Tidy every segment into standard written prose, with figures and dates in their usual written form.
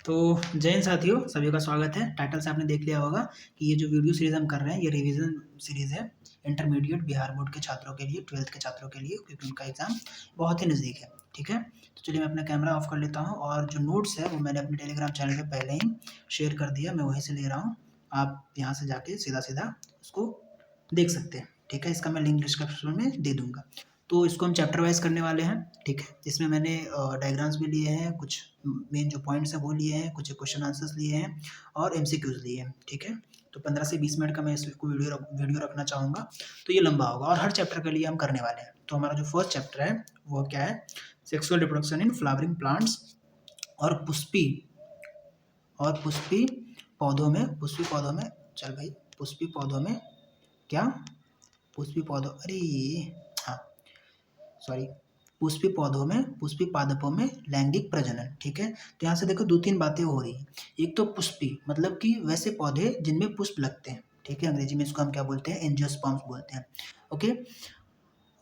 तो जय हिंद साथियों, सभी का स्वागत है। टाइटल से आपने देख लिया होगा कि ये जो वीडियो सीरीज़ हम कर रहे हैं ये रिवीजन सीरीज़ है इंटरमीडिएट बिहार बोर्ड के छात्रों के लिए, 12th के छात्रों के लिए, क्योंकि उनका एग्ज़ाम बहुत ही नज़दीक है। ठीक है, तो चलिए मैं अपना कैमरा ऑफ कर लेता हूँ और जो नोट्स है वो मैंने अपने टेलीग्राम चैनल पे पहले ही शेयर कर दिया, मैं वहीं से ले रहा हूँ। आप यहाँ से जाके सीधा उसको देख सकते हैं। ठीक है, इसका मैं लिंक डिस्क्रिप्शन में दे दूँगा। तो इसको हम चैप्टर वाइज़ करने वाले हैं। ठीक है, इसमें मैंने डायग्राम्स भी लिए हैं, कुछ मेन जो पॉइंट्स हैं वो लिए हैं, कुछ क्वेश्चन आंसर्स लिए हैं और एमसीक्यूज़ लिए हैं। ठीक है, तो 15 से 20 मिनट का मैं इसको वीडियो रखना चाहूँगा, तो ये लंबा होगा और हर चैप्टर के लिए हम करने वाले हैं। तो हमारा जो फर्स्ट चैप्टर है वो क्या है? Sexual reproduction in flowering plants और पुष्पी पौधों में चल भाई, पुष्पी पौधों में क्या? पुष्पी पौधों अरे हाँ सॉरी पुष्पी पादपों में लैंगिक प्रजनन। ठीक है, तो यहाँ से देखो 2-3 बातें हो रही हैं। एक तो पुष्पी मतलब कि वैसे पौधे जिनमें पुष्प लगते हैं। ठीक है, अंग्रेजी में इसको हम क्या बोलते हैं? एंजियोस्पर्म्स बोलते हैं। ओके,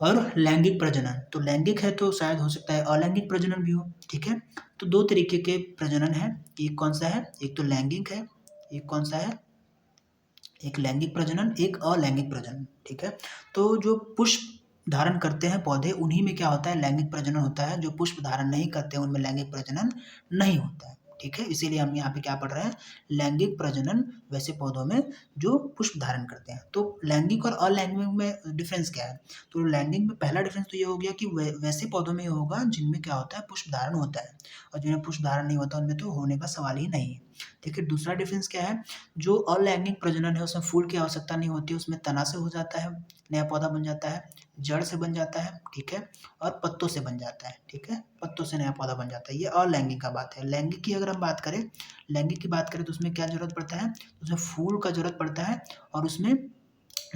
और लैंगिक प्रजनन, तो लैंगिक है तो शायद हो सकता है अलैंगिक प्रजनन भी हो। ठीक है, तो 2 तरीके के प्रजनन है। एक कौन सा है? एक तो लैंगिक है, एक कौन सा है? एक लैंगिक प्रजनन, एक अलैंगिक प्रजनन। ठीक है, तो जो पुष्प धारण करते हैं पौधे उन्हीं में क्या होता है? लैंगिक प्रजनन होता है। जो पुष्प धारण नहीं करते हैं उनमें लैंगिक प्रजनन नहीं होता है। ठीक है, इसीलिए हम यहाँ पे क्या पढ़ रहे हैं? लैंगिक प्रजनन वैसे पौधों में जो पुष्प धारण करते हैं। तो लैंगिक और अलैंगिक में डिफरेंस क्या है? तो लैंगिक में पहला डिफरेंस तो ये हो गया कि वैसे पौधों में होगा जिनमें क्या होता है? पुष्प धारण होता है, और जिनमें पुष्प धारण नहीं होता उनमें तो होने का सवाल ही नहीं है। ठीक है, दूसरा डिफरेंस क्या है? जो अलैंगिक प्रजनन है उसमें फूल की आवश्यकता नहीं होती, उसमें तना से हो जाता है, नया पौधा बन जाता है, जड़ से बन जाता है। ठीक है, और पत्तों से बन जाता है। ठीक है, पत्तों से नया पौधा बन जाता है। ये अलैंगिक का बात है। लैंगिक की अगर हम बात करें, लैंगिक की बात करें तो उसमें क्या जरूरत पड़ता है? उसमें फूल का जरूरत पड़ता है और उसमें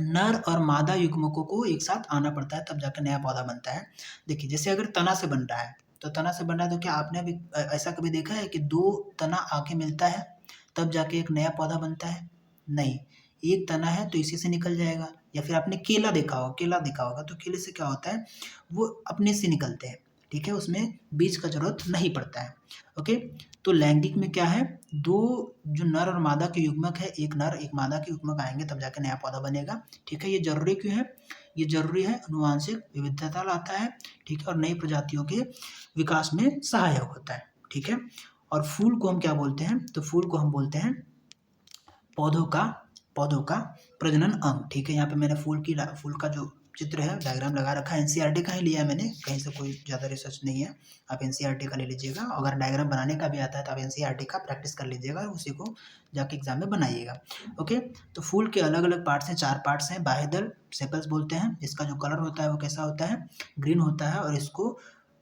नर और मादा युग्मकों को एक साथ आना पड़ता है, तब जाकर नया पौधा बनता है। देखिए, जैसे अगर तना से बन रहा है तो क्या आपने अभी ऐसा कभी देखा है कि 2 तना आके मिलता है तब जाके एक नया पौधा बनता है? नहीं, एक तना है तो इसी से निकल जाएगा। या फिर आपने केला देखा होगा तो केले से क्या होता है? वो अपने से निकलते हैं। ठीक है, उसमें बीज का ज़रूरत नहीं पड़ता है। ओके, तो लैंगिक में क्या है? 2 जो नर और मादा के युग्मक है, एक नर एक मादा के युग्मक आएँगे तब जाके नया पौधा बनेगा। ठीक है, ये ज़रूरी क्यों है? ये ज़रूरी है, आनुवांशिक विविधता लाता है। ठीक है, और नई प्रजातियों के विकास में सहायक होता है। ठीक है, और फूल को हम क्या बोलते हैं? तो फूल को हम बोलते हैं पौधों का प्रजनन अंग। ठीक है, यहाँ पे मैंने फूल का जो चित्र है डायग्राम लगा रखा है, एनसीईआरटी का ही लिया है मैंने, कहीं से कोई ज़्यादा रिसर्च नहीं है। आप एनसीईआरटी का ले लीजिएगा, अगर डायग्राम बनाने का भी आता है तो आप एनसीईआरटी का प्रैक्टिस कर लीजिएगा और उसी को जाके एग्जाम में बनाइएगा। ओके, तो फूल के अलग अलग पार्ट्स हैं, 4 पार्ट्स हैं। बाह्यदल सेपल्स बोलते हैं, इसका जो कलर होता है वो कैसा होता है? ग्रीन होता है, और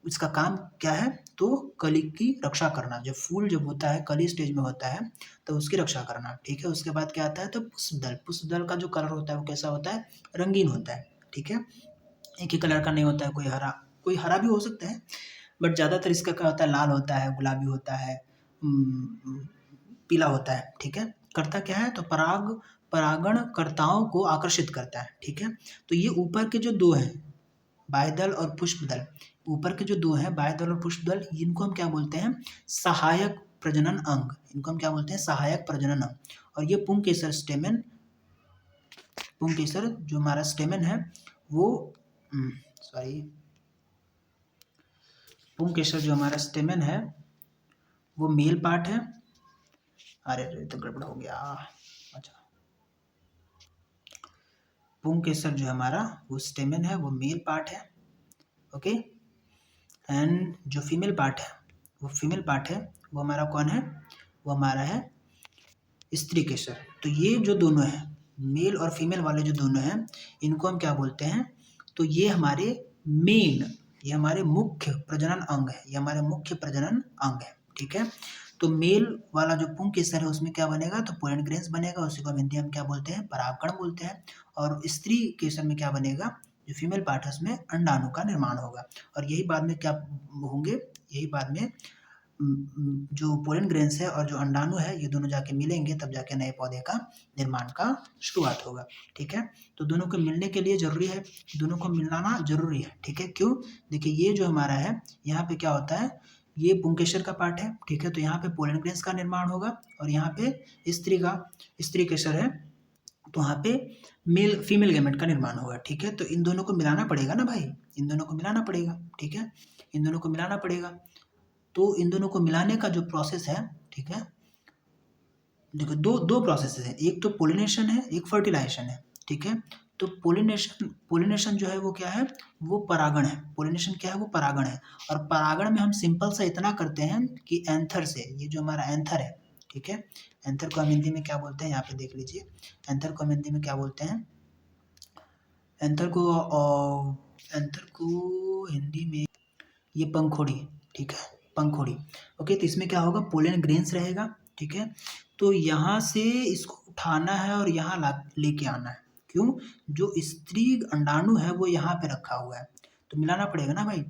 इसका काम क्या है? तो कली की रक्षा करना। जब फूल जब होता है कली स्टेज में होता है तो उसकी रक्षा करना। ठीक है, उसके बाद क्या आता है? तो पुष्पदल का जो कलर होता है वो कैसा होता है? रंगीन होता है। ठीक है, एक ही कलर का नहीं होता है, कोई हरा भी हो सकता है, बट ज़्यादातर इसका क्या होता है? लाल होता है, गुलाबी होता है, पीला होता है। ठीक है, करता क्या है? तो परागणकर्ताओं को आकर्षित करता है। ठीक है, तो ये ऊपर के जो 2 हैं, बाह्यदल और पुष्पदल, ऊपर के जो 2 हैं बाह्यदल और पुष्पदल, इनको हम क्या बोलते हैं? सहायक प्रजनन अंग। इनको हम क्या बोलते हैं? सहायक प्रजनन अंग। और ये पुंकेसर जो हमारा स्टेमन है वो पुंकेसर जो हमारा स्टेमन है वो मेल पार्ट है। अरे तो गड़बड़ हो गया। अच्छा, पुंकेसर जो हमारा वो स्टेमन है वो मेल पार्ट है। ओके, एंड जो फीमेल पार्ट है वो हमारा कौन है? वो हमारा है स्त्री केसर। तो ये जो दोनों हैं, मेल और फीमेल वाले जो दोनों हैं, इनको हम क्या बोलते हैं? तो ये हमारे मुख्य प्रजनन अंग है, ये हमारे मुख्य प्रजनन अंग है। ठीक है, तो मेल वाला जो पुंकेसर है उसमें क्या बनेगा? तो पोलन ग्रेन्स बनेगा, उसी को हिंदी में क्या बोलते हैं? परागकण बोलते हैं। और स्त्री केसर में क्या बनेगा? जो फीमेल पार्ट है उसमें अंडाणु का निर्माण होगा। और यही बाद में क्या होंगे? यही बाद में जो पोलन ग्रेन्स है और जो अंडाणु है ये दोनों जाके मिलेंगे तब जाके नए पौधे का निर्माण का शुरुआत होगा। ठीक है, तो दोनों को मिलने के लिए ज़रूरी है, दोनों को मिलाना ज़रूरी है। ठीक है, क्यों? देखिए, ये जो हमारा है यहाँ पे क्या होता है? ये पुंकेसर का पार्ट है, ठीक है। तो यहाँ पे पोलन ग्रेन्स का निर्माण होगा और यहाँ पे स्त्री केसर है, तो वहाँ पे मेल फीमेल गैमेट का निर्माण होगा, ठीक है। तो इन दोनों को मिलाना पड़ेगा ना भाई, इन दोनों को मिलाना पड़ेगा, ठीक है, इन दोनों को मिलाना पड़ेगा। तो इन दोनों को मिलाने का जो प्रोसेस है, ठीक है, देखो दो प्रोसेस है, एक तो पोलिनेशन है, एक फर्टिलाइजेशन है, ठीक है। तो पोलिनेशन जो है वो क्या है, वो परागण है। पोलिनेशन क्या है, वो परागण है। और परागण में हम सिंपल सा इतना करते हैं कि एंथर से, ये जो हमारा एंथर है, ठीक है, एंथर को हम हिंदी में क्या बोलते हैं, यहाँ पे देख लीजिए, एंथर को हम हिंदी में क्या बोलते हैं, एंथर को हिंदी में ये पंखुड़ी, ठीक है, पंखुड़ी। ओके, तो इसमें क्या होगा, पोलन ग्रेन्स रहेगा, ठीक है। तो यहाँ से इसको उठाना है और यहाँ ला लेके आना है। क्यों, जो स्त्री अंडाणु है वो यहाँ पे रखा हुआ है, तो मिलाना पड़ेगा ना भाई।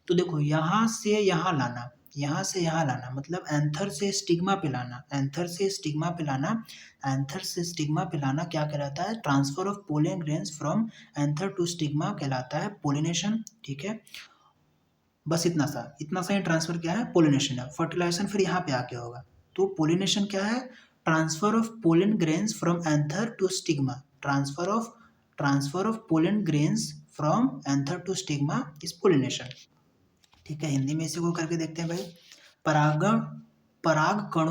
तो देखो यहाँ से यहाँ लाना, यहाँ से यहाँ लाना, मतलब एंथर से स्टिग्मा पे लाना, एंथर से स्टिग्मा पे लाना, एंथर से स्टिग्मा पे लाना क्या कहलाता है, transfer of pollen grains from anther to stigma कहलाता है पोलिनेशन, ठीक है। बस इतना सा ही ट्रांसफर क्या है, पोलिनेशन है। फर्टिलाइजेशन फिर यहाँ पे आके होगा। तो पोलिनेशन क्या है, transfer of pollen grains from anther to stigma, transfer of pollen grains from anther to stigma is pollination, ठीक है। हिंदी में इसी को करके देखते हैं भाई। परागण, परागकण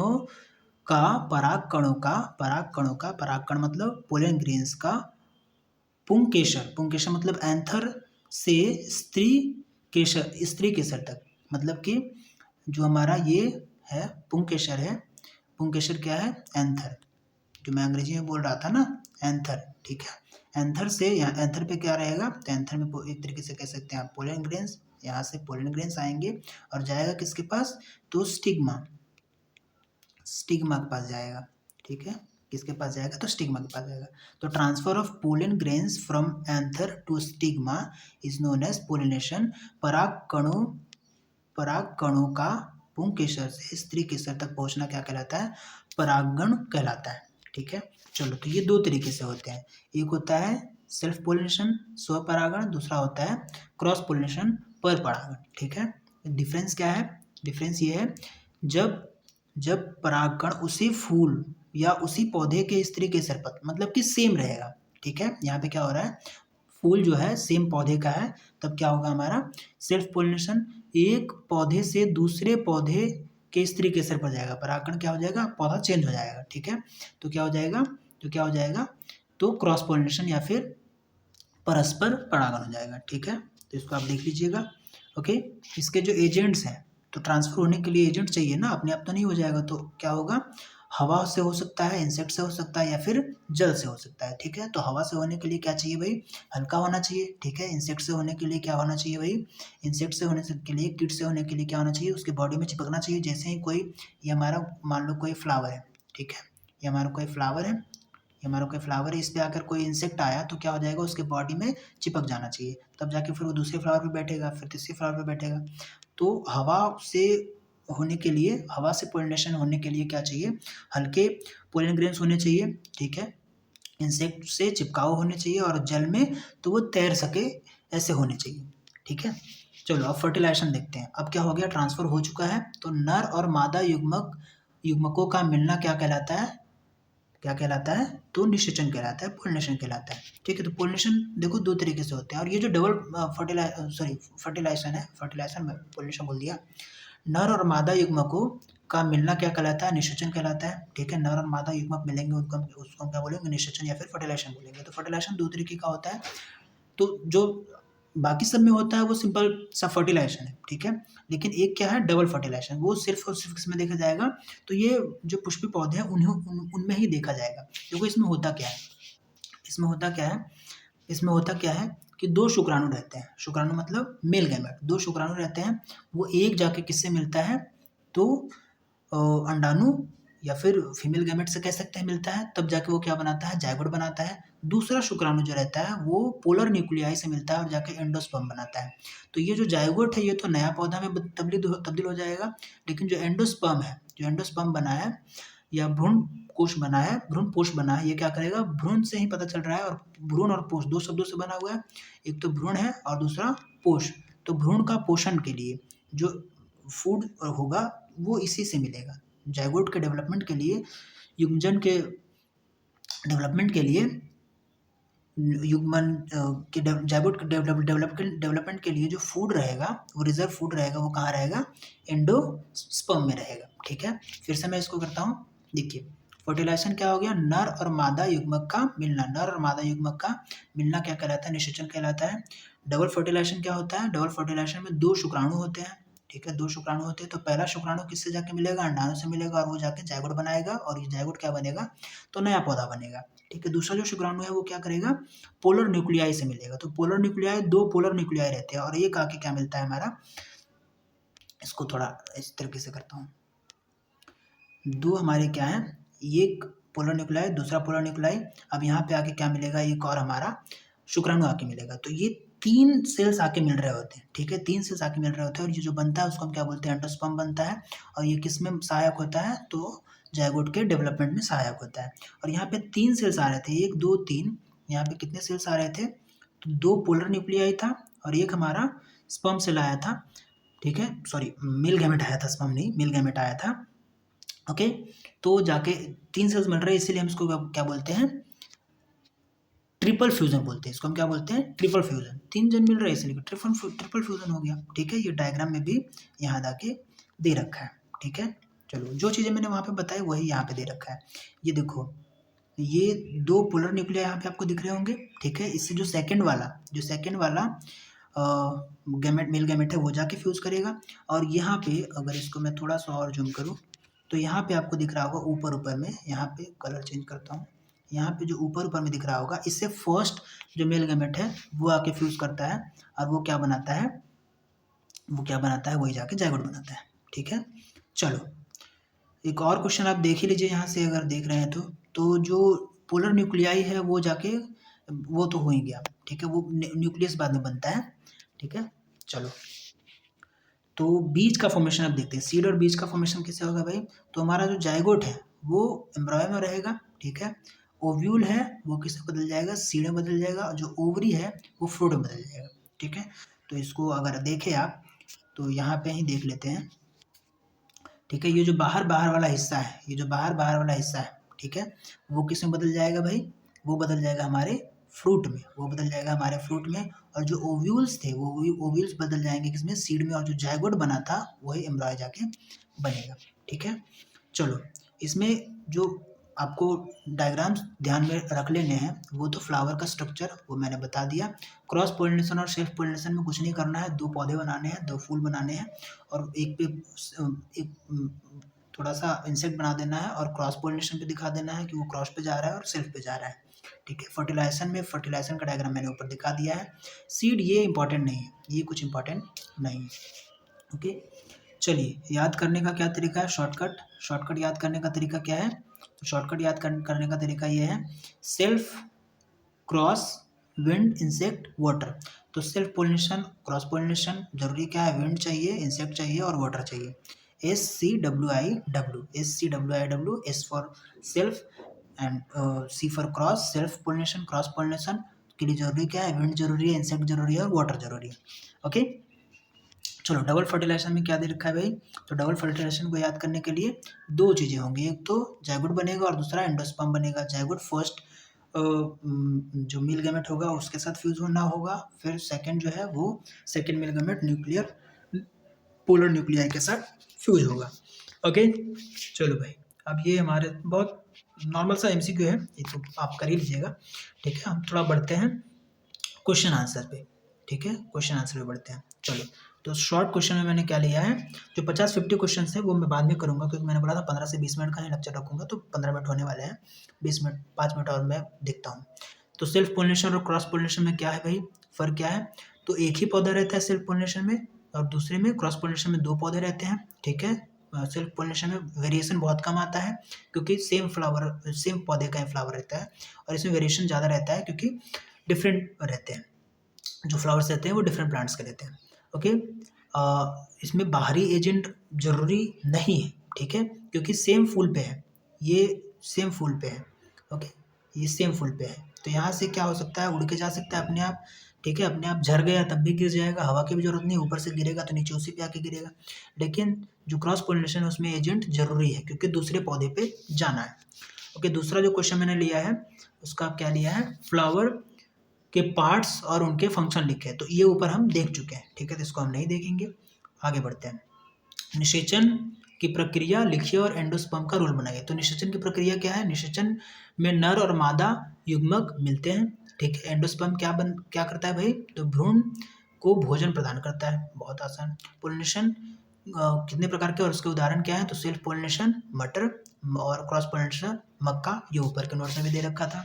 मतलब पोलन ग्रेन्स का, पुंकेसर मतलब एंथर से स्त्री केसर तक, मतलब कि जो हमारा ये है पुंकेसर है, पुंकेसर क्या है, एंथर, जो मैं अंग्रेजी में बोल रहा था ना, एंथर, ठीक है। एंथर से यहाँ एंथर पे क्या रहेगा, तो एंथर में एक तरीके से कह सकते हैं आप पोलन ग्रेन्स, यहाँ से पोलन ग्रेन्स आएंगे और जाएगा किसके पास, तो स्टिग्मा के पास जाएगा, ठीक है, किसके पास जाएगा, तो स्टिग्मा के पास जाएगा। तो transfer of pollen grains from anther to stigma is known as pollination. परागकणों का पुंकेसर से स्त्री केसर तक पहुंचना क्या कहलाता है, परागण कहलाता है, ठीक है। चलो, तो ये दो तरीके से होते हैं, एक होता है सेल्फ पोलिनेशन स्वपरागण, दूसरा होता है क्रॉस पोलिनेशन पर परागण, ठीक है। डिफरेंस क्या है, डिफरेंस ये है, जब परागकण उसी फूल या उसी पौधे के स्त्री केसर पर, मतलब कि सेम रहेगा, ठीक है। यहाँ पे क्या हो रहा है, फूल जो है सेम पौधे का है, तब क्या होगा हमारा सेल्फ पोलिनेशन, एक पौधे से दूसरे पौधे के स्त्री केसर पर जाएगा, परागकण क्या हो जाएगा, पौधा चेंज हो जाएगा, ठीक है। तो क्या हो जाएगा, तो क्रॉस पोलिनेशन या फिर परस्पर परागण हो जाएगा, ठीक है। तो इसको आप देख लीजिएगा। ओके, इसके जो एजेंट्स हैं, तो ट्रांसफर होने के लिए एजेंट चाहिए ना, अपने आप तो नहीं हो जाएगा, तो क्या होगा, हवा से हो सकता है, इंसेक्ट से हो सकता है, या फिर जल से हो सकता है, ठीक है। तो हवा से होने के लिए क्या चाहिए भाई, हल्का होना चाहिए, ठीक है। इंसेक्ट से होने के लिए क्या होना चाहिए भाई, इंसेक्ट से होने के लिए, कीट से होने के लिए क्या होना चाहिए, उसके बॉडी में चिपकना चाहिए। जैसे ही कोई, ये हमारा मान लो कोई फ्लावर है, ठीक है, ये हमारा कोई फ्लावर है, इस पे आकर कोई इंसेक्ट आया तो क्या हो जाएगा, उसके बॉडी में चिपक जाना चाहिए, तब जाके फिर वो दूसरे फ्लावर पे बैठेगा, फिर तीसरे फ्लावर पे बैठेगा। तो हवा से पोलिनेशन होने के लिए क्या चाहिए, हल्के पोलन ग्रेन्स होने चाहिए, ठीक है। इंसेक्ट से चिपकाव होने चाहिए और जल में तो वो तैर सके, ऐसे होने चाहिए, ठीक है। चलो अब फर्टिलाइजेशन देखते हैं। अब क्या हो गया, ट्रांसफर हो चुका है, तो नर और मादा युग्मकों का मिलना क्या कहलाता है, तो निषेचन कहलाता है, पोलिनेशन कहलाता है, ठीक है। तो पोलिनेशन देखो दो तरीके से होते हैं, और ये जो डबल फर्टिलाइजेशन में पोलिनेशन बोल दिया। नर और मादा युग्मकों का मिलना क्या कहलाता है, निषेचन कहलाता है, ठीक है। नर और मादा युग्मक मिलेंगे, उसको क्या बोलेंगे, निषेचन या फिर फर्टिलाइजेशन बोलेंगे। तो फर्टिलाइजेशन दो तरीके का होता है, तो जो बाकी सब में होता है वो सिंपल सा फर्टिलाइजेशन है, ठीक है। लेकिन एक क्या है, डबल फर्टिलाइजेशन, वो सिर्फ और सिर्फ इसमें देखा जाएगा, तो ये जो पुष्पी पौधे हैं उनमें ही देखा जाएगा। देखो इसमें होता क्या है कि दो शुक्राणु रहते हैं, शुक्राणु मतलब मेल गैमेट, दो शुक्राणु रहते हैं, वो एक जाके किससे मिलता है, तो अंडाणु या फिर फीमेल गैमेट से कह सकते हैं मिलता है, तब जाके वो क्या बनाता है, जायगोट बनाता है। दूसरा शुक्राणु जो रहता है वो पोलर न्यूक्लियाई से मिलता है और जाके एंडोस्पर्म बनाता है। तो ये जो जायगोट है ये तो नया पौधा में तब्दील हो जाएगा, लेकिन जो एंडोस्पर्म बना है या भ्रूण कोश बना है, भ्रूण पोष बना है, ये क्या करेगा, भ्रूण से ही पता चल रहा है, और भ्रूण और पोष दो शब्दों से बना हुआ है, एक तो भ्रूण है और दूसरा पोष। तो भ्रूण का पोषण के लिए जो फूड होगा वो इसी से मिलेगा। जायगोट के डेवलपमेंट के लिए, युग्मन के डेवलपमेंट के लिए, युग्मन के जायगोट के डेवलपमेंट के लिए जो फूड रहेगा वो रिजर्व फूड रहेगा, वो कहाँ रहेगा, एंडोस्पर्म में रहेगा। ठीक है, फिर से मैं इसको करता हूँ। देखिए फर्टिलाइजेशन क्या हो गया, नर और मादा युग्मक का मिलना। नर और मादा युग्मक का मिलना क्या कहलाता है, निषेचन कहलाता है। डबल फर्टिलाइजेशन क्या होता है, डबल फर्टिलाइजेशन में दो शुक्राणु होते हैं। ठीक है, दो शुक्राणु होते हैं, तो पहला शुक्राणु किससे जाके मिलेगा, अंडाणु से मिलेगा, और वो जाके जायगोट बनाएगा, और ये जायगोट क्या बनेगा, तो नया पौधा बनेगा। ठीक है, दूसरा जो शुक्राणु है वो क्या करेगा, पोलर न्यूक्लियाई से मिलेगा। तो पोलर न्यूक्लियाई, दो पोलर न्यूक्लियाई रहते हैं, और एक आके क्या मिलता है हमारा, इसको थोड़ा इस तरीके से करता हूँ। दो हमारे क्या है, एक पोलर न्यूक्लियाई, दूसरा पोलर न्यूक्लियाई। अब यहाँ पे आके क्या मिलेगा, एक और हमारा शुक्राणु आके मिलेगा। तो ये तीन सेल्स आके मिल रहे होते हैं। ठीक है, तीन सेल्स आके मिल रहे होते हैं, और ये जो बनता है उसको हम क्या बोलते हैं, एंडोस्पर्म बनता है। और ये किस में सहायक होता है, तो जायगोट के डेवलपमेंट में सहायक होता है। और यहाँ पे तीन सेल्स आ रहे थे, एक दो तीन, यहाँ पे कितने सेल्स आ रहे थे, तो दो पोलर न्यूक्लियाई था, और एक हमारा स्पर्म सेल आया था। ठीक है, सॉरी मेल गैमेट आया था, स्पर्म नहीं, मेल गैमेट आया था। ओके, तो जाके तीन सेल्स मिल रहे हैं, इसीलिए हम इसको क्या बोलते हैं, ट्रिपल फ्यूजन बोलते हैं। इसको हम क्या बोलते हैं, ट्रिपल फ्यूजन। तीन जन मिल रहे हैं इसलिए ट्रिपल फ्यूजन हो गया। ठीक है, ये डायग्राम में भी यहाँ जाके दे रखा है। ठीक है, चलो जो चीज़ें मैंने वहाँ पे बताई वही यहाँ पे दे रखा है। ये देखो, ये दो पोलर न्यूक्लिया यहाँ पे आपको दिख रहे होंगे। ठीक है, इससे जो सेकंड वाला गैमेट, मेल गैमेट है, वो जाके फ्यूज करेगा। और यहाँ पे अगर इसको मैं थोड़ा सा और जूम करूँ, तो यहाँ पे आपको दिख रहा होगा ऊपर में, यहाँ पे कलर चेंज करता हूँ, यहाँ पे जो ऊपर में दिख रहा होगा, इससे फर्स्ट जो मेल गैमेट है वो आके फ्यूज करता है, और वो क्या बनाता है, वही जाके जायगोट बनाता है। ठीक है, चलो एक और क्वेश्चन आप देख ही लीजिए यहाँ से, अगर देख रहे हैं तो जो पोलर न्यूक्लियाई है वो जाके, वो तो हो ही गया। ठीक है, वो न्यूक्लियस बाद में बनता है। ठीक है, चलो तो बीज का फॉर्मेशन अब देखते हैं, सीड और बीज का फॉर्मेशन कैसे होगा भाई। तो हमारा जो जायगोट है वो एम्ब्रॉय में रहेगा। ठीक है, ओव्यूल है वो किसमें बदल जाएगा, सीड में बदल जाएगा, और जो ओवरी है वो फ्रूट में बदल जाएगा। ठीक है, तो इसको अगर देखें आप, तो यहाँ पे ही देख लेते हैं। ठीक है, ये जो बाहर वाला हिस्सा है, ठीक है, वो किसमें बदल जाएगा भाई, वो बदल जाएगा हमारे फ्रूट में, और जो ओव्यूल्स थे वो ओव्यूल्स बदल जाएंगे किसमें, सीड में, और जो जायगोट बना था वही एम्ब्रॉय जाके बनेगा। ठीक है, चलो इसमें जो आपको डायग्राम्स ध्यान में रख लेने हैं, वो तो फ्लावर का स्ट्रक्चर वो मैंने बता दिया। क्रॉस पोलिनेशन और सेल्फ पोलिनेशन में कुछ नहीं करना है, दो पौधे बनाने हैं, दो फूल बनाने हैं, और एक पे एक थोड़ा सा इंसेक्ट बना देना है, और क्रॉस पोलिनेशन पे दिखा देना है कि वो क्रॉस पे जा रहा है और सेल्फ पे जा रहा है। ठीक है, फर्टिलाइजेशन का डायग्राम मैंने ऊपर दिखा दिया है। सीड ये इंपॉर्टेंट नहीं है, ये कुछ इंपॉर्टेंट नहीं है। ओके, चलिए याद करने का क्या तरीका है, शॉर्टकट याद करने का तरीका क्या है, तो शॉर्टकट याद करने का तरीका ये है, self, cross, wind, insect, water. तो सेल्फ पोलिनेशन, क्रॉस पोलिनेशन जरूरी क्या है, विंड चाहिए, इंसेक्ट चाहिए, और वाटर चाहिए। SCWIW, S for self, and C for cross, self pollination, cross pollination के लिए जरूरी क्या है, विंड जरूरी है, इंसेक्ट जरूरी है, और वाटर जरूरी है। ओके, चलो डबल फर्टिलाइजेशन में क्या दे रखा है भाई, तो डबल फर्टिलाइजेशन को याद करने के लिए दो चीज़ें होंगी, एक तो जायगोट बनेगा और दूसरा एंडोस्पर्म बनेगा। जायगोट फर्स्ट जो मेल गैमेट होगा उसके साथ फ्यूज होना होगा, फिर सेकंड जो है वो second male gamete nuclear polar nuclei के साथ फ्यूज होगा। ओके, चलो भाई अब ये हमारे बहुत नॉर्मल सा एमसीक्यू है, ये तो आप कर ही लीजिएगा। ठीक है, हम थोड़ा बढ़ते हैं क्वेश्चन आंसर पे। ठीक है, क्वेश्चन आंसर पे बढ़ते हैं। चलो तो शॉर्ट क्वेश्चन में मैंने क्या लिया है, जो 50-50 क्वेश्चन है वो मैं बाद में करूँगा, क्योंकि मैंने बोला था 15 से 20 मिनट का ही लेक्चर रखूँगा, तो 15 मिनट होने वाले हैं, 20 मिनट 5 मिनट और मैं देखता हूँ। तो सेल्फ पोलिनेशन और क्रॉस पोलिनेशन में क्या है भाई, फ़र्क क्या है, तो एक ही पौधा रहता है सेल्फ पोलिनेशन में, और दूसरे में क्रॉस पोलिनेशन में दो पौधे रहते हैं। ठीक है, सेल्फ पोलिनेशन में वेरिएशन बहुत कम आता है, क्योंकि सेम पौधे का ही फ्लावर रहता है, और इसमें वेरिएशन ज़्यादा रहता है क्योंकि डिफरेंट रहते हैं, जो फ्लावर्स रहते हैं वो डिफरेंट प्लांट्स के रहते हैं। ओके, इसमें बाहरी एजेंट जरूरी नहीं है। ठीक है, क्योंकि सेम फूल पे है, ये सेम फूल पे है। ओके, ये सेम फूल पे है, तो यहाँ से क्या हो सकता है, उड़ के जा सकता है अपने आप, ठीक है, अपने आप झर गया तब भी गिर जाएगा, हवा की भी जरूरत नहीं, ऊपर से गिरेगा तो नीचे उसी पे आके गिरेगा। लेकिन जो क्रॉस पोलिनेशन है उसमें एजेंट जरूरी है क्योंकि दूसरे पौधे पे जाना है। ओके, दूसरा जो क्वेश्चन मैंने लिया है उसका क्या लिया है, फ्लावर के पार्ट्स और उनके फंक्शन लिखे हैं, तो ये ऊपर हम देख चुके हैं। ठीक है, तो इसको हम नहीं देखेंगे, आगे बढ़ते हैं। निषेचन की प्रक्रिया लिखिए और एंडोस्पर्म का रोल बनाइए। तो निषेचन की प्रक्रिया क्या है, निषेचन में नर और मादा युग्मक मिलते हैं। ठीक है, एंडोस्पर्म क्या करता है भाई, तो भ्रूण को भोजन प्रदान करता है, बहुत आसान। पोलिनेशन कितने प्रकार के और उसके उदाहरण क्या है, तो सेल्फ पोलिनेशन मटर और क्रॉस पोलिनेशन मक्का, ये ऊपर के नोट्स में भी दे रखा था।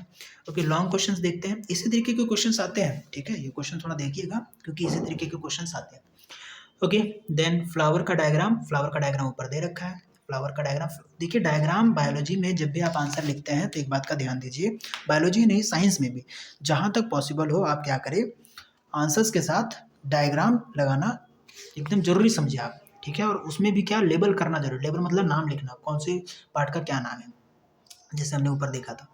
ओके, लॉन्ग क्वेश्चंस देखते हैं, इसी तरीके के क्वेश्चंस आते हैं। ठीक है, ये क्वेश्चन थोड़ा देखिएगा क्योंकि इसी तरीके के क्वेश्चंस आते हैं। ओके, देन फ्लावर का डायग्राम ऊपर दे रखा है। फ्लावर का डायग्राम देखिए, डायग्राम बायोलॉजी में जब भी आप आंसर लिखते हैं तो एक बात का ध्यान दीजिए, बायोलॉजी नहीं साइंस में भी जहाँ तक पॉसिबल हो आप क्या करें, आंसर्स के साथ डायग्राम लगाना एकदम जरूरी समझिए आप। ठीक है, और उसमें भी क्या लेबल करना जरूरी, लेबल मतलब नाम लिखना, कौन से पार्ट का क्या नाम है, जैसे हमने ऊपर देखा था।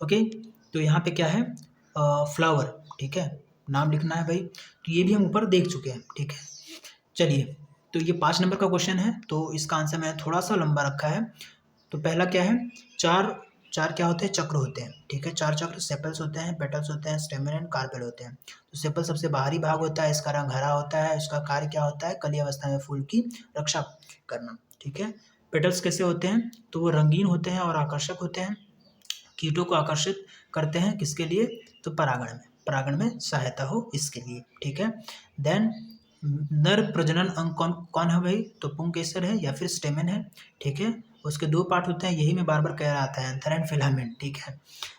ओके, तो यहाँ पे क्या है, फ्लावर। ठीक है, नाम लिखना है भाई, तो ये भी हम ऊपर देख चुके हैं। ठीक है, चलिए, तो ये 5 नंबर का क्वेश्चन है, तो इसका आंसर मैंने थोड़ा सा लंबा रखा है। तो पहला क्या है, चार चार क्या होते हैं, चक्र होते हैं। ठीक है, 4 चक्र, सेपल्स होते हैं, पेटल्स होते हैं, स्टेमन एंड कार्पेल होते हैं। तो सेपल सबसे बाहरी भाग होता है, इसका रंग हरा होता है, इसका कार्य क्या होता है, कली अवस्था में फूल की रक्षा करना। ठीक है, पेटल्स कैसे होते हैं, तो वो रंगीन होते हैं और आकर्षक होते हैं, कीटों को आकर्षित करते हैं, किसके लिए, तो परागण में सहायता हो इसके लिए। ठीक है, देन नर प्रजनन अंग कौन कौन है भाई, तो पुंकेसर है या फिर स्टेमन है। ठीक है, उसके 2 पार्ट होते हैं, यही मैं बार बार कह रहा था, एंथर एंड फिलामेंट। ठीक है,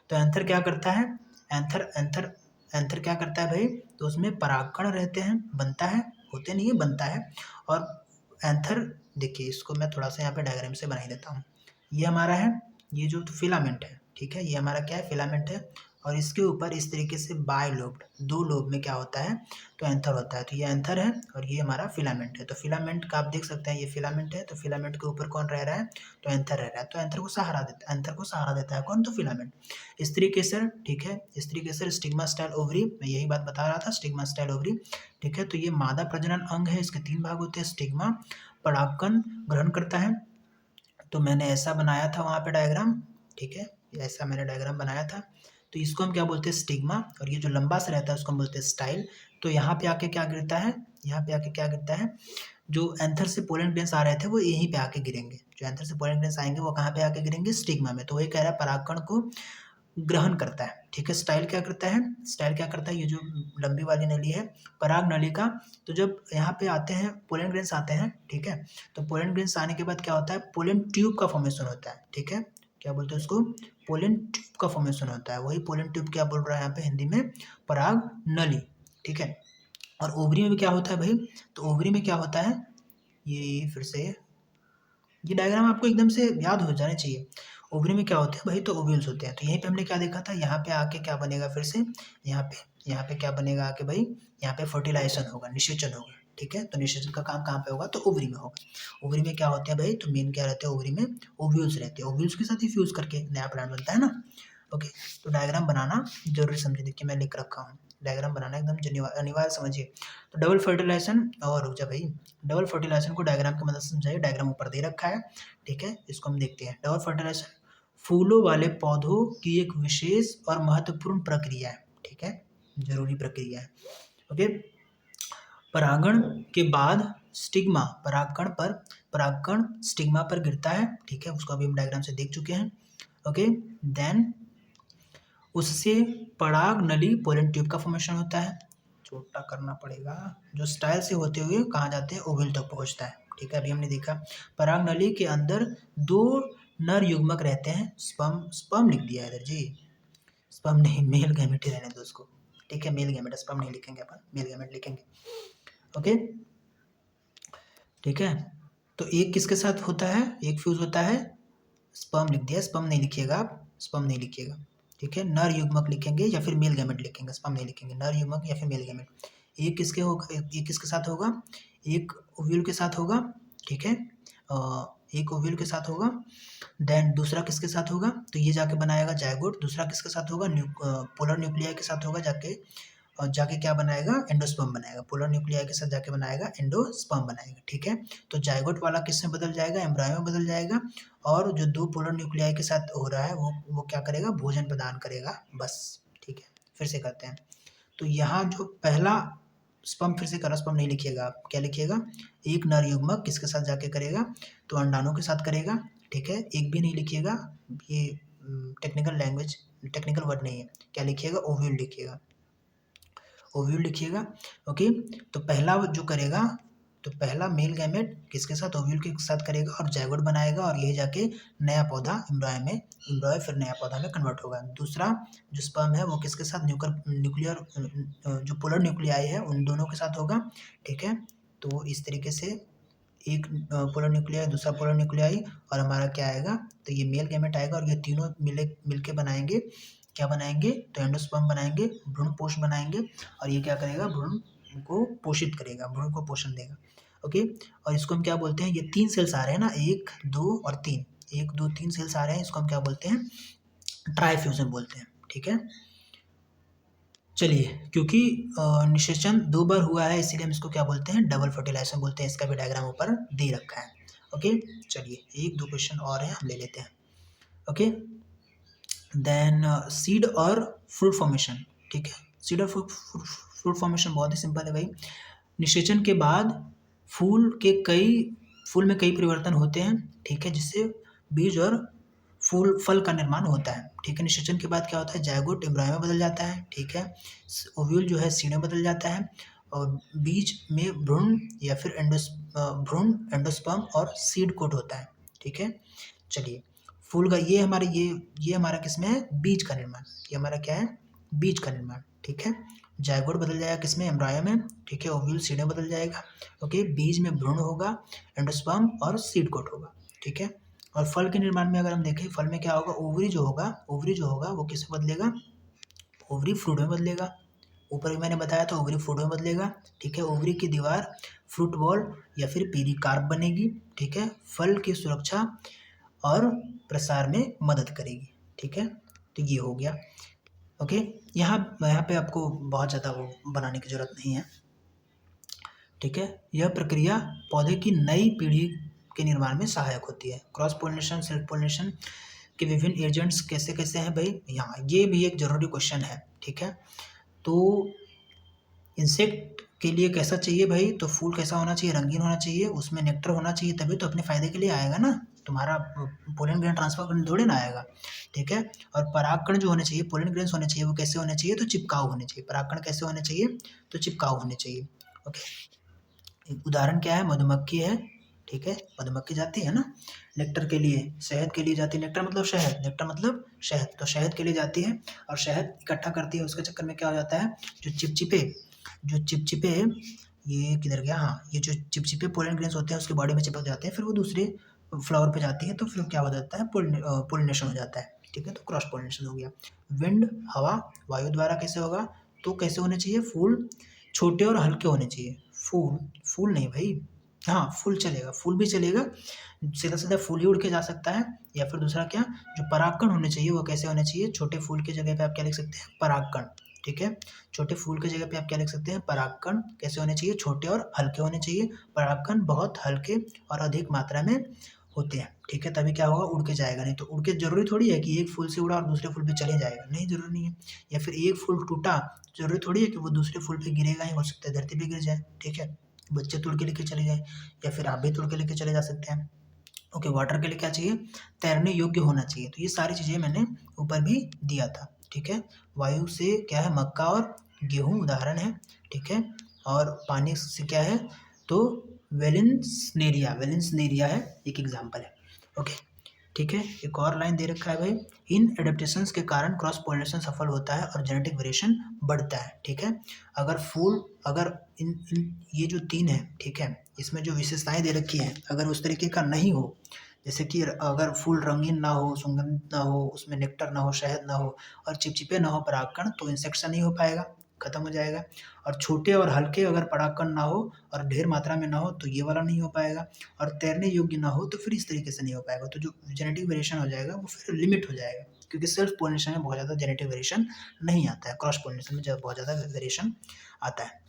तो एंथर क्या करता है, एंथर एंथर एंथर क्या करता है भाई, तो उसमें परागकण रहते हैं, बनता है, होते नहीं है, बनता है। और एंथर देखिए, इसको मैं थोड़ा सा यहाँ पे डायग्राम से बना ही देता हूँ। ये हमारा है, ये जो फिलामेंट है। ठीक है, ये हमारा क्या है, फिलामेंट है, और इसके ऊपर इस तरीके से बायलोब्ड 2 लोब में क्या होता है, तो एंथर होता है। तो ये एंथर है और ये हमारा फिलामेंट है। तो फिलामेंट का आप देख सकते हैं, ये फिलामेंट है, तो फिलामेंट के ऊपर कौन रह रहा है, तो एंथर रह रहा है। तो एंथर को सहारा देता है कौन, तो फिलामेंट। स्त्री केसर, ठीक है, स्त्री केसर स्टिग्मा स्टाइल ओवरी, मैं यही बात बता रहा था, स्टिग्मा स्टाइल ओवरी। ठीक है, तो ये मादा प्रजनन अंग है, इसके 3 भाग होते हैं, स्टिग्मा परागकण ग्रहण करता है। तो मैंने ऐसा बनाया था वहाँ पे डायग्राम। ठीक है, ऐसा मैंने डायग्राम बनाया था। तो इसको हम क्या बोलते हैं, स्टिग्मा, और ये जो लंबा सा रहता है उसको हम बोलते हैं स्टाइल। तो यहाँ पे आके क्या गिरता है, यहाँ पे आके क्या गिरता है, जो एंथर से पोलन ग्रेन्स आ रहे थे वो यहीं पे आके गिरेंगे, जो एंथर से पोलन ग्रेन्स आएंगे वो कहाँ पे आके गिरेंगे, स्टिग्मा में। तो वही कह रहा है परागकण को ग्रहण करता है। ठीक है, स्टाइल क्या करता है, स्टाइल क्या करता है, ये जो लंबी वाली नली है, पराग नली का। तो जब यहाँ पे आते हैं पोलन ग्रेन्स आते हैं, ठीक है, तो पोलन ग्रेन्स आने के बाद क्या होता है, पोलन ट्यूब का फॉर्मेशन होता है। ठीक है, क्या बोलते हैं उसको, पोलन ट्यूब का फॉर्मेशन होता है। वही पोलन ट्यूब क्या बोल रहा है यहाँ पे हिंदी में, पराग नली। ठीक है, और ओवरी में भी क्या होता है भाई, तो ओवरी में क्या होता है, ये फिर से ये डायग्राम आपको एकदम से याद हो जाने चाहिए। ओवरी में क्या होते हैं भाई, तो ओव्यूल्स होते हैं। तो यहीं पे हमने क्या देखा था, यहाँ पे आके क्या बनेगा, फिर से यहाँ पे क्या बनेगा आके भाई, यहाँ पे फर्टिलाइजेशन होगा, निषेचन होगा। ठीक है, तो निषेचन का काम कहाँ पे होगा, तो ओवरी में होगा। ओवरी में क्या होते हैं भाई, तो मेन क्या रहते हैं ओवरी में, ओव्यूल्स रहते हैं, ओव्यूल्स के साथ ही फ्यूज करके नया प्लांट बनता है ना। ओके, तो डायग्राम बनाना जरूरी समझिए, देखिए मैं लिख रखा हूँ, डायग्राम बनाना एकदम अनिवार्य समझिए। तो डबल फर्टिलाइजेशन, और रुक जा भाई, डबल फर्टिलाइजेशन को डायग्राम की मदद से समझाइए, डायग्राम ऊपर दे रखा है। ठीक है, इसको हम देखते हैं। डबल फर्टिलाइजेशन फूलों वाले पौधों की एक विशेष और महत्वपूर्ण प्रक्रिया है। ठीक है, जरूरी प्रक्रिया है। ओके, परागण के बाद स्टिग्मा परागकण स्टिग्मा पर गिरता है। ठीक है, उसको अभी हम डायग्राम से देख चुके हैं। ओके, देन उससे पराग नली पोलन ट्यूब का फॉर्मेशन होता है, छोटा करना पड़ेगा, जो स्टाइल से होते हुए कहाँ जाते हैं, ओवल तक पहुँचता है। ठीक है, अभी हमने देखा पराग नली के अंदर 2 नर युग्मक रहते हैं, स्पर्म लिख दिया इधर जी, स्पर्म नहीं, मेल गैमेट ही रहने दो उसको। ठीक है, मेल गैमेट, स्पर्म नहीं लिखेंगे अपन, मेल गैमेट लिखेंगे। ओके, ठीक है, तो एक किसके साथ होता है, एक फ्यूज होता है, स्पर्म लिख दिया, स्पर्म नहीं लिखिएगा आप, स्पर्म नहीं लिखिएगा। ठीक है, नर युग्मक लिखेंगे या फिर मेल गैमेट लिखेंगे, स्पर्म नहीं लिखेंगे, नर युग्मक या फिर मेल गैमेट। एक किसके होगा, एक किसके साथ होगा, एक ओव्यूल के साथ होगा। ठीक है, एक ओव्यूल के साथ होगा, देन दूसरा किसके साथ होगा, तो ये जाके बनाएगा जायगोट। दूसरा किसके साथ होगा, पोलर न्यूक्लियाई के साथ होगा जाके, और जाके क्या बनाएगा, एंडोस्पर्म बनाएगा, पोलर न्यूक्लियाई के साथ जाके बनाएगा एंडोस्पर्म बनाएगा, ठीक है। तो जाइगोट वाला किस में बदल जाएगा, एम्ब्रायो में बदल जाएगा, और जो 2 पोलर न्यूक्लियाई के साथ हो रहा है वो क्या करेगा, भोजन प्रदान करेगा, बस, ठीक है। फिर से करते हैं, तो यहाँ जो पहला स्पर्म, फिर से करो, स्पर्म नहीं लिखिएगा आप, क्या लिखिएगा, एक नर युग्मक किसके साथ जाके करेगा, तो अंडाणु के साथ करेगा, ठीक है। एक भी नहीं लिखिएगा, ये टेक्निकल लैंग्वेज, टेक्निकल वर्ड नहीं है, क्या लिखिएगा, ओव्यूल लिखिएगा, ओव्यूल लिखिएगा, ओके। तो पहला जो करेगा, तो पहला मेल गैमेट किसके साथ, ओव्यूल के साथ करेगा और जाइगोट बनाएगा, और यही जाके नया पौधा एम्ब्रॉय में, एम्ब्रॉय फिर नया पौधा में कन्वर्ट होगा। दूसरा जो स्पर्म है वो किसके साथ, न्यूक्लियर जो पोलर न्यूक्लियाई है उन दोनों के साथ होगा, ठीक है। तो इस तरीके से एक पोलर न्यूक्लियाई, दूसरा पोलर न्यूक्लियाई, और हमारा क्या आएगा, तो ये मेल गैमेट आएगा, और ये तीनों मिलके बनाएंगे, क्या बनाएंगे, तो एंडोस्पर्म बनाएंगे, भ्रूण पोष बनाएंगे, और ये क्या करेगा, भ्रूण को पोषित करेगा, भ्रूण को पोषण देगा, ओके। और इसको हम क्या बोलते हैं, ये 3 सेल्स आ रहे हैं ना, 1, 2 और 3, 1, 2, 3 सेल्स आ रहे हैं, इसको हम क्या बोलते हैं, ट्राइफ्यूजन बोलते हैं, ठीक है। चलिए, क्योंकि निषेचन 2 बार हुआ है इसीलिए हम इसको क्या बोलते हैं, डबल फर्टिलाइजेशन बोलते हैं, इसका भी डायग्राम ऊपर दे रखा है, ओके। चलिए 1-2 क्वेश्चन और हैं, हम ले लेते हैं, ओके। देन सीड और फ्रूट फॉर्मेशन, ठीक है। सीड और फ्रूट फॉर्मेशन बहुत ही सिंपल है भाई। निषेचन के बाद फूल में कई परिवर्तन होते हैं, ठीक है, जिससे बीज और फल का निर्माण होता है, ठीक है। निषेचन के बाद क्या होता है, जाइगोट एम्ब्रॉय में बदल जाता है, ठीक है। ओव्यूल जो है सीड में बदल जाता है, और बीज में भ्रूण या फिर भ्रूण, एंडोस्पर्म और सीड कोट होता है, ठीक है। चलिए, फूल का ये हमारा किसमें है, बीज का निर्माण, ये हमारा क्या है, बीज का निर्माण, ठीक है। जाइगोट बदल जाएगा किसमें, एम्ब्रॉय में, ठीक है। ओव्यूल सीड में बदल जाएगा, ओके। बीज में भ्रूण होगा, एंडोस्पर्म और सीड कोट होगा, ठीक है। और फल के निर्माण में अगर हम देखें, फल में क्या होगा, ओवरी जो होगा वो किस में बदलेगा, ओवरी फ्रूट में बदलेगा, ऊपर भी मैंने बताया था, ओवरी फ्रूट में बदलेगा, ठीक है। ओवरी की दीवार फ्रूट बॉल या फिर पीरिकार्प बनेगी, ठीक है। फल की सुरक्षा और प्रसार में मदद करेगी, ठीक है। तो ये हो गया, ओके। यहाँ पे आपको बहुत ज़्यादा वो बनाने की ज़रूरत नहीं है, ठीक है। यह प्रक्रिया पौधे की नई पीढ़ी के निर्माण में सहायक होती है। क्रॉस पोलिनेशन, सेल्फ पोलिनेशन के विभिन्न एजेंट्स कैसे कैसे हैं भाई, यहाँ ये भी एक जरूरी क्वेश्चन है, ठीक है। तो इंसेक्ट के लिए कैसा चाहिए भाई, तो फूल कैसा होना चाहिए, रंगीन होना चाहिए, उसमें नेक्टर होना चाहिए, तभी तो अपने फायदे के लिए आएगा ना, तुम्हारा पोलन ग्रेन ट्रांसफर करने थोड़ी ना आएगा, ठीक है। और परागकण जो होने चाहिए, पोलन ग्रेन्स होने चाहिए, वो कैसे होने चाहिए, तो चिपकाऊ होने चाहिए। परागकण कैसे होने चाहिए, तो चिपकाऊ होने चाहिए, ओके। उदाहरण क्या है, मधुमक्खी है, ठीक है। मधुमक्खी जाती है ना नेक्टर के लिए, शहद के लिए जाती है, नेक्टर मतलब शहद, नेक्टर मतलब शहद, तो शहद के लिए जाती है और शहद इकट्ठा करती है, उसके चक्कर में क्या हो जाता है, जो चिपचिपे ये किधर गया, हाँ, ये जो चिपचिपे पोलन ग्रेन्स होते हैं उसके बॉडी में चिपक जाते हैं, फिर वो दूसरे फ्लावर पे जाती है, तो फिर क्या हो जाता है, पोलिनेशन हो जाता है, ठीक है। तो क्रॉस पोलिनेशन हो गया। विंड, हवा, वायु द्वारा कैसे होगा, तो कैसे होने चाहिए, फूल छोटे और हल्के होने चाहिए, फूल नहीं भाई, हाँ फूल चलेगा, फूल भी चलेगा, सीधा सीधा फूल ही उड़ के जा सकता है, या फिर दूसरा क्या, जो परागकण होने चाहिए वो कैसे होने चाहिए, छोटे फूल की जगह पे आप क्या लिख सकते हैं, परागकण, ठीक है। छोटे फूल की जगह पे आप क्या लिख सकते हैं, परागकण कैसे होने चाहिए, छोटे और हल्के होने चाहिए। परागकण बहुत हल्के और अधिक मात्रा में होते हैं, ठीक है, तभी क्या होगा, उड़ के जाएगा, नहीं तो उड़ के जरूरी थोड़ी है कि एक फूल से उड़ा और दूसरे फूल पे चले जाएगा, नहीं, जरूरी नहीं है। या फिर एक फूल टूटा, जरूरी थोड़ी है कि वो दूसरे फूल पे गिरेगा ही, हो सकता है धरती पे गिर जाए, ठीक है, बच्चे तोड़ के लेके चले जाए, या फिर आप भी तोड़ के लेके चले जा सकते हैं, ओके। वाटर के लिए क्या चाहिए, तैरने योग्य होना चाहिए, तो ये सारी चीज़ें मैंने ऊपर भी दिया था, ठीक है। वायु से क्या है, मक्का और गेहूँ उदाहरण है, ठीक है। और पानी से क्या है, तो वेलिन्सनेरिया है एक एग्जाम्पल है, ओके, ठीक है। एक और लाइन दे रखा है भाई, इन एडेप्टेशंस के कारण क्रॉस पोलिनेशन सफल होता है और जेनेटिक वेरिएशन बढ़ता है, ठीक है। अगर इन ये जो 3 है, ठीक है, इसमें जो विशेषताएं दे रखी हैं, अगर उस तरीके का नहीं हो, जैसे कि अगर फूल रंगीन ना हो, सुगंधित ना हो, उसमें नेक्टर ना हो, शहद ना हो, और चिपचिपे ना हो परागकण, तो इंसेक्शन नहीं हो पाएगा, खत्म हो जाएगा। और छोटे और हल्के अगर परागकण ना हो और ढेर मात्रा में ना हो, तो ये वाला नहीं हो पाएगा। और तैरने योग्य ना हो, तो फिर इस तरीके से नहीं हो पाएगा, तो जो जेनेटिक वेरिएशन हो जाएगा वो फिर लिमिट हो जाएगा, क्योंकि सेल्फ पोलिनेशन में बहुत ज़्यादा जेनेटिक वेरिएशन नहीं आता है, क्रॉस पोलिनेशन में बहुत ज़्यादा वेरिएशन आता है।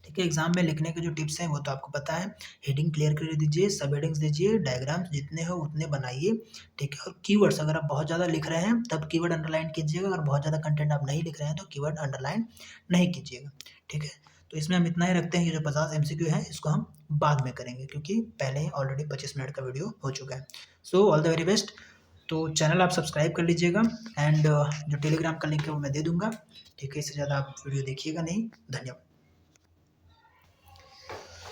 ठीक है, एग्जाम में लिखने के जो टिप्स हैं वो तो आपको पता है। हेडिंग क्लियर कर दीजिए, सब हेडिंग्स दीजिए, डायग्राम्स जितने हो उतने बनाइए। ठीक है, और कीवर्ड्स अगर आप बहुत ज़्यादा लिख रहे हैं तब कीवर्ड अंडरलाइन कीजिएगा, अगर बहुत ज़्यादा कंटेंट आप नहीं लिख रहे हैं तो कीवर्ड अंडरलाइन नहीं कीजिएगा। ठीक है, तो इसमें हम इतना ही रखते हैं कि जो 50 MCQ है इसको हम बाद में करेंगे, क्योंकि पहले ही ऑलरेडी 25 मिनट का वीडियो हो चुका है। So all the very best. तो चैनल आप सब्सक्राइब कर लीजिएगा एंड जो टेलीग्राम का लिंक है वो मैं दे दूंगा। ठीक है, इससे ज़्यादा आप वीडियो देखिएगा नहीं। धन्यवाद।